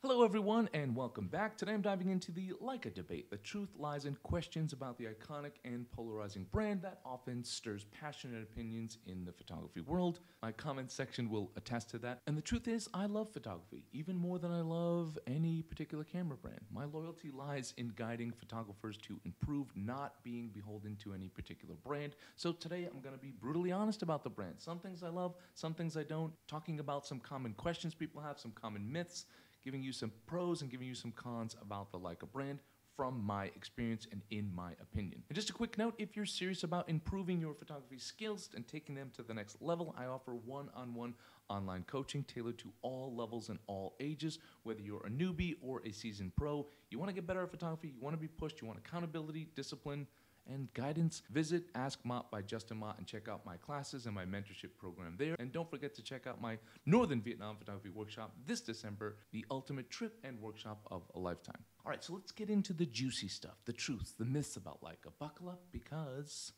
Hello everyone and welcome back. Today I'm diving into the Leica debate. The truth lies in questions about the iconic and polarizing brand that often stirs passionate opinions in the photography world. My comment section will attest to that. And the truth is, I love photography, even more than I love any particular camera brand. My loyalty lies in guiding photographers to improve, not being beholden to any particular brand. So today I'm going to be brutally honest about the brand. Some things I love, some things I don't, talking about some common questions people have, some common myths, giving you some pros and giving you some cons about the Leica brand from my experience and in my opinion. And just a quick note, if you're serious about improving your photography skills and taking them to the next level, I offer one-on-one online coaching tailored to all levels and all ages, whether you're a newbie or a seasoned pro. You want to get better at photography, you want to be pushed, you want accountability, discipline, and guidance, visit Ask Mott by Justin Mott and check out my classes and my mentorship program there. And don't forget to check out my Northern Vietnam Photography Workshop this December, the ultimate trip and workshop of a lifetime. All right, so let's get into the juicy stuff, the truths, the myths about Leica. Buckle up because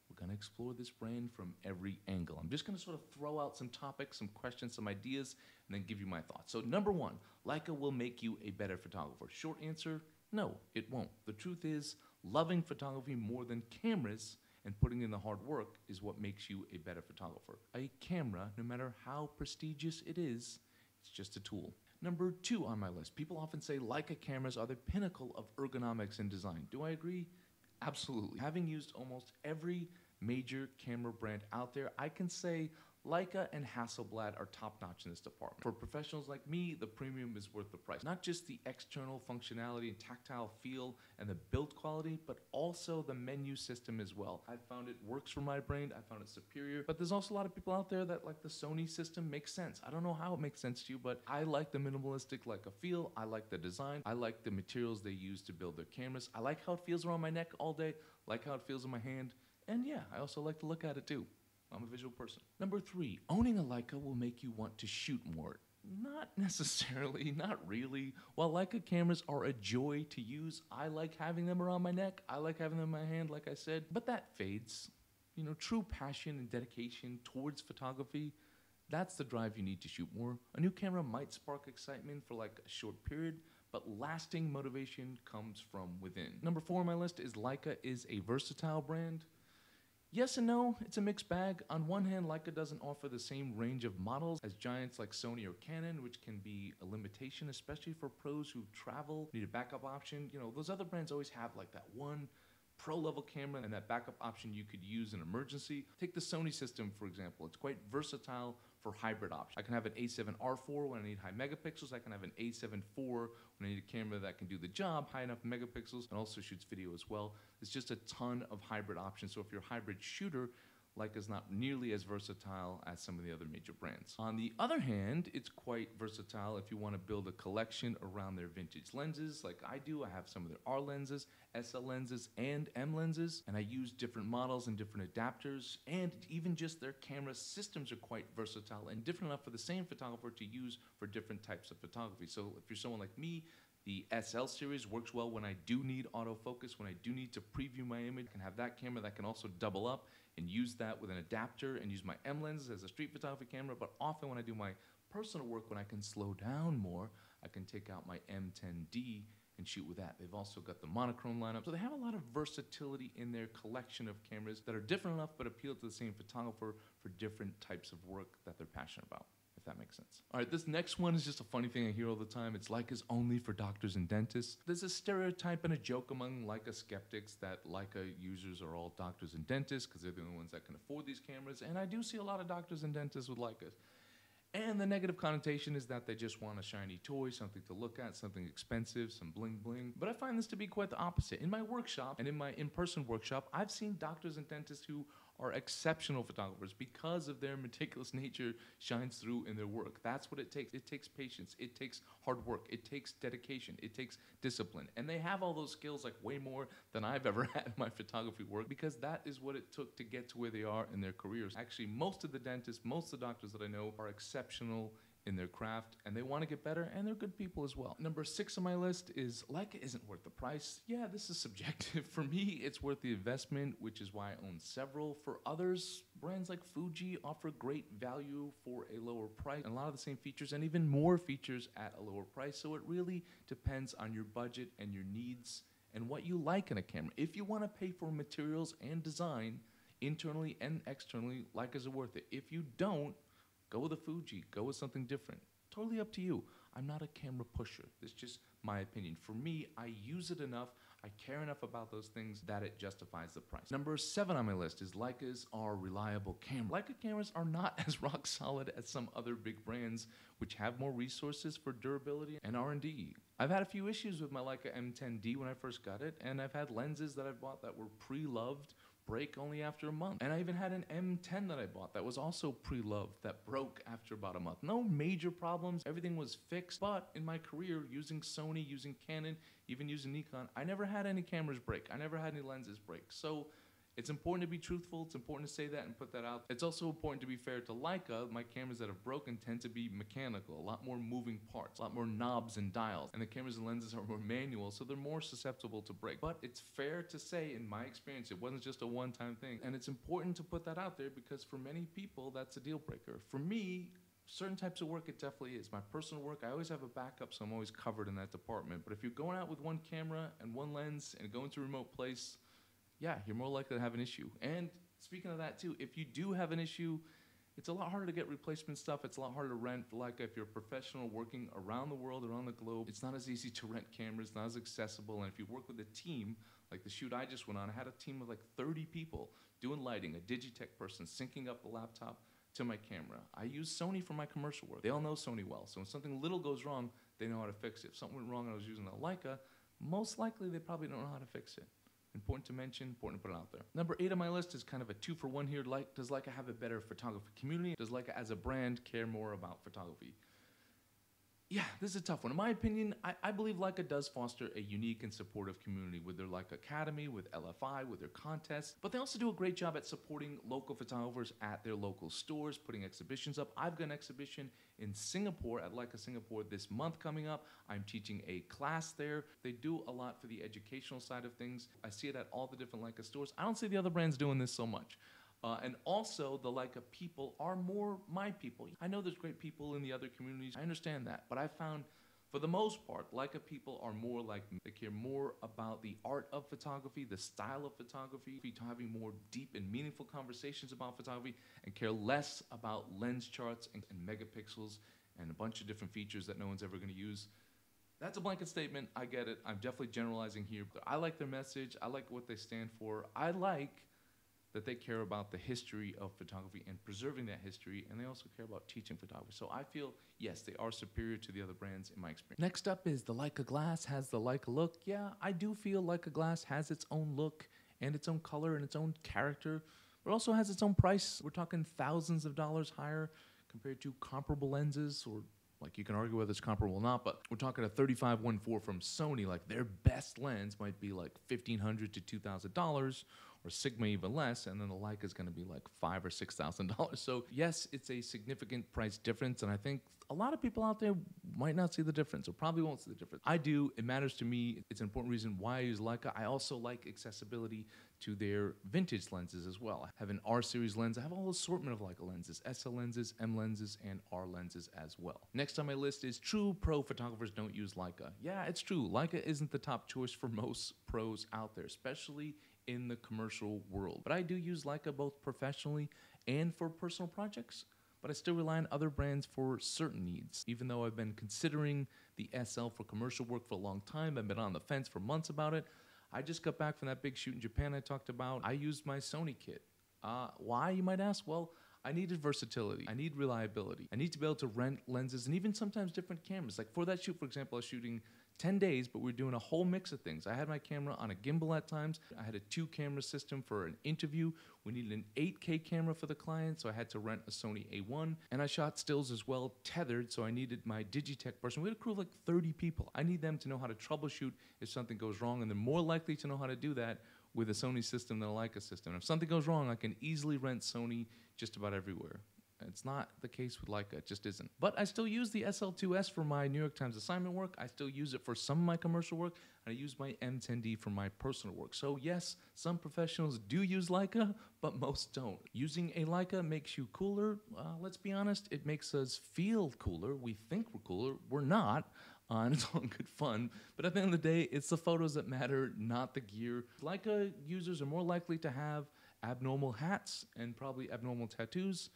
we're gonna explore this brand from every angle. I'm just gonna sort of throw out some topics, some questions, some ideas, and then give you my thoughts. So number one, Leica will make you a better photographer. Short answer, no, it won't. The truth is, loving photography more than cameras and putting in the hard work is what makes you a better photographer. A camera, no matter how prestigious it is, it's just a tool. Number two on my list, people often say Leica cameras are the pinnacle of ergonomics and design. Do I agree? Absolutely. Having used almost every major camera brand out there, I can say Leica and Hasselblad are top-notch in this department. For professionals like me, the premium is worth the price. Not just the external functionality and tactile feel and the build quality, but also the menu system as well. I found it works for my brain, I found it superior, but there's also a lot of people out there that like the Sony system makes sense. I don't know how it makes sense to you, but I like the minimalistic Leica feel, I like the design, I like the materials they use to build their cameras, I like how it feels around my neck all day, like how it feels in my hand, and yeah, I also like to look at it too. I'm a visual person. Number three, owning a Leica will make you want to shoot more. Not necessarily, not really. While Leica cameras are a joy to use, I like having them around my neck, I like having them in my hand, like I said, but that fades. You know, true passion and dedication towards photography, that's the drive you need to shoot more. A new camera might spark excitement for like a short period, but lasting motivation comes from within. Number four on my list is Leica is a versatile brand. Yes and no, it's a mixed bag. On one hand, Leica doesn't offer the same range of models as giants like Sony or Canon, which can be a limitation, especially for pros who travel, need a backup option. You know, those other brands always have like that one pro-level camera and that backup option you could use in emergency. Take the Sony system, for example. It's quite versatile for hybrid options. I can have an A7R4 when I need high megapixels. I can have an A7 IV when I need a camera that can do the job, high enough megapixels, and also shoots video as well. It's just a ton of hybrid options. So if you're a hybrid shooter, Leica's not nearly as versatile as some of the other major brands. On the other hand, it's quite versatile if you want to build a collection around their vintage lenses like I do. I have some of their R lenses, SL lenses, and M lenses, and I use different models and different adapters, and even just their camera systems are quite versatile and different enough for the same photographer to use for different types of photography. So if you're someone like me, the SL series works well when I do need autofocus, when I do need to preview my image. I can have that camera that can also double up and use that with an adapter and use my M lenses as a street photography camera, but often when I do my personal work, when I can slow down more, I can take out my M10D and shoot with that. They've also got the monochrome lineup, so they have a lot of versatility in their collection of cameras that are different enough but appeal to the same photographer for different types of work that they're passionate about, if that makes sense. All right, this next one is just a funny thing I hear all the time. It's Leica's only for doctors and dentists. There's a stereotype and a joke among Leica skeptics that Leica users are all doctors and dentists because they're the only ones that can afford these cameras, and I do see a lot of doctors and dentists with Leicas. And the negative connotation is that they just want a shiny toy, something to look at, something expensive, some bling bling. But I find this to be quite the opposite. In my workshop and in my in-person workshop, I've seen doctors and dentists who are exceptional photographers because of their meticulous nature shines through in their work. That's what it takes. It takes patience. It takes hard work. It takes dedication. It takes discipline. And they have all those skills like way more than I've ever had in my photography work because that is what it took to get to where they are in their careers. Actually, most of the dentists, most of the doctors that I know are exceptional in their craft, and they want to get better, and they're good people as well. Number 6 on my list is Leica isn't worth the price. Yeah, this is subjective. For me, it's worth the investment, which is why I own several. For others, brands like Fuji offer great value for a lower price, and a lot of the same features, and even more features at a lower price. So it really depends on your budget and your needs and what you like in a camera. If you want to pay for materials and design, internally and externally, Leicas are worth it. If you don't, go with a Fuji, go with something different. Totally up to you. I'm not a camera pusher. It's just my opinion. For me, I use it enough, I care enough about those things that it justifies the price. Number 7 on my list is Leicas are reliable cameras. Leica cameras are not as rock solid as some other big brands which have more resources for durability and R&D. I've had a few issues with my Leica M10D when I first got it, and I've had lenses that I bought that were pre-loved break only after a month. And I even had an M10 that I bought that was also pre-loved that broke after about a month. No major problems, everything was fixed, but in my career using Sony, using Canon, even using Nikon, I never had any cameras break. I never had any lenses break. So it's important to be truthful, it's important to say that and put that out. It's also important to be fair to Leica. My cameras that have broken tend to be mechanical, a lot more moving parts, a lot more knobs and dials. And the cameras and lenses are more manual, so they're more susceptible to break. But it's fair to say, in my experience, it wasn't just a one-time thing. And it's important to put that out there because for many people, that's a deal breaker. For me, certain types of work, it definitely is. My personal work, I always have a backup, so I'm always covered in that department. But if you're going out with one camera and one lens and going to a remote place, yeah, you're more likely to have an issue. And speaking of that too, if you do have an issue, it's a lot harder to get replacement stuff. It's a lot harder to rent. Like if you're a professional working around the world, around the globe, it's not as easy to rent cameras, not as accessible. And if you work with a team, like the shoot I just went on, I had a team of like 30 people doing lighting, a Digitech person syncing up the laptop to my camera. I use Sony for my commercial work. They all know Sony well. So when something little goes wrong, they know how to fix it. If something went wrong and I was using a Leica, most likely they probably don't know how to fix it. Important to mention, important to put it out there. Number 8 on my list is kind of a 2-for-1 here. Does Leica have a better photography community? Does Leica as a brand care more about photography? Yeah, this is a tough one. In my opinion, I believe Leica does foster a unique and supportive community with their Leica Academy, with LFI, with their contests, but they also do a great job at supporting local photographers at their local stores, putting exhibitions up. I've got an exhibition in Singapore, at Leica Singapore this month coming up. I'm teaching a class there. They do a lot for the educational side of things. I see it at all the different Leica stores. I don't see the other brands doing this so much. And also, the Leica people are more my people. I know there's great people in the other communities. I understand that. But I found, for the most part, Leica people are more like me. They care more about the art of photography, the style of photography, having more deep and meaningful conversations about photography, and care less about lens charts and megapixels and a bunch of different features that no one's ever going to use. That's a blanket statement. I get it. I'm definitely generalizing here. But I like their message. I like what they stand for. I like that they care about the history of photography and preserving that history, and they also care about teaching photography. So I feel, yes, they are superior to the other brands in my experience. Next up is the Leica glass has the Leica look. Yeah, I do feel Leica glass has its own look and its own color and its own character, but also has its own price. We're talking thousands of dollars higher compared to comparable lenses, or like you can argue whether it's comparable or not, but we're talking a 35-1.4 from Sony. Like their best lens might be like $1,500 to $2,000, or Sigma even less, and then the Leica is going to be like $5,000 or $6,000. So yes, it's a significant price difference, and I think a lot of people out there might not see the difference, or probably won't see the difference. I do. It matters to me. It's an important reason why I use Leica. I also like accessibility to their vintage lenses as well. I have an R series lens. I have a whole assortment of Leica lenses, SL lenses, M lenses, and R lenses as well. Next on my list is true pro photographers don't use Leica. Yeah, it's true. Leica isn't the top choice for most pros out there, especially in the commercial world. But I do use Leica both professionally and for personal projects. But I still rely on other brands for certain needs. Even though I've been considering the SL for commercial work for a long time, I've been on the fence for months about it. I just got back from that big shoot in Japan I talked about. I used my Sony kit. Why, you might ask? Well, I needed versatility. I need reliability. I need to be able to rent lenses and even sometimes different cameras. Like for that shoot, for example, I was shooting 10 days, but we were doing a whole mix of things. I had my camera on a gimbal at times. I had a 2-camera system for an interview. We needed an 8K camera for the client, so I had to rent a Sony A1. And I shot stills as well, tethered, so I needed my Digitech person. We had a crew of like 30 people. I need them to know how to troubleshoot if something goes wrong, and they're more likely to know how to do that with a Sony system than a Leica system. If something goes wrong, I can easily rent Sony just about everywhere. It's not the case with Leica. It just isn't. But I still use the SL2S for my New York Times assignment work. I still use it for some of my commercial work. And I use my M10D for my personal work. So yes, some professionals do use Leica, but most don't. Using a Leica makes you cooler. Let's be honest, it makes us feel cooler. We think we're cooler. We're not. And it's all good fun. But at the end of the day, it's the photos that matter, not the gear. Leica users are more likely to have abnormal hats and probably abnormal tattoos,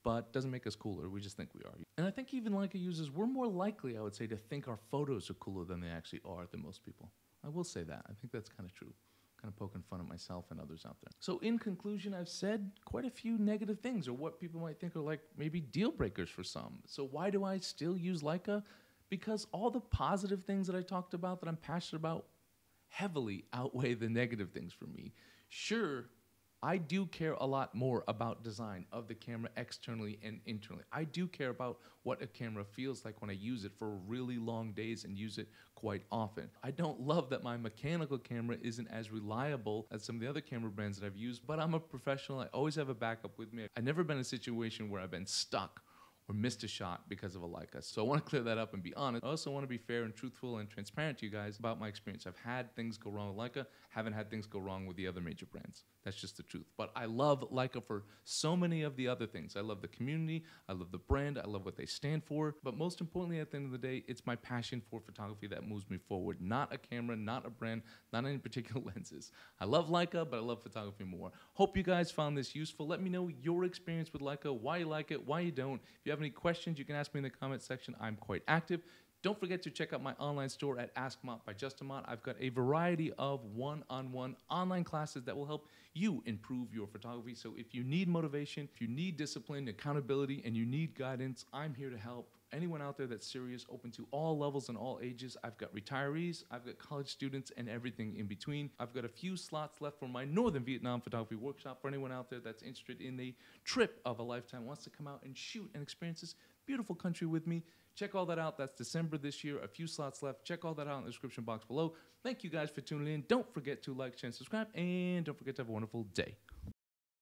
but doesn't make us cooler. We just think we are. And I think even Leica users, we're more likely, I would say, to think our photos are cooler than they actually are than most people. I will say that. I think that's kind of true. Kind of poking fun at myself and others out there. So in conclusion, I've said quite a few negative things, or what people might think are like maybe deal breakers for some. So why do I still use Leica? Because all the positive things that I talked about, that I'm passionate about, heavily outweigh the negative things for me. Sure, I do care a lot more about design of the camera externally and internally. I do care about what a camera feels like when I use it for really long days and use it quite often. I don't love that my mechanical camera isn't as reliable as some of the other camera brands that I've used, but I'm a professional. I always have a backup with me. I've never been in a situation where I've been stuck or missed a shot because of a Leica. So I want to clear that up and be honest. I also want to be fair and truthful and transparent to you guys about my experience. I've had things go wrong with Leica, haven't had things go wrong with the other major brands. That's just the truth. But I love Leica for so many of the other things. I love the community, I love the brand, I love what they stand for. But most importantly, at the end of the day, it's my passion for photography that moves me forward. Not a camera, not a brand, not any particular lenses. I love Leica, but I love photography more. Hope you guys found this useful. Let me know your experience with Leica, why you like it, why you don't. If you have any questions, you can ask me in the comment section. I'm quite active. Don't forget to check out my online store at Ask Mott by Justin Mott. I've got a variety of one-on-one online classes that will help you improve your photography. So if you need motivation, if you need discipline, accountability, and you need guidance, I'm here to help. Anyone out there that's serious, open to all levels and all ages. I've got retirees, I've got college students, and everything in between. I've got a few slots left for my Northern Vietnam photography workshop for anyone out there that's interested in the trip of a lifetime, wants to come out and shoot and experience this beautiful country with me. Check all that out. That's December this year. A few slots left. Check all that out in the description box below. Thank you guys for tuning in. Don't forget to like, share, and subscribe. And don't forget to have a wonderful day.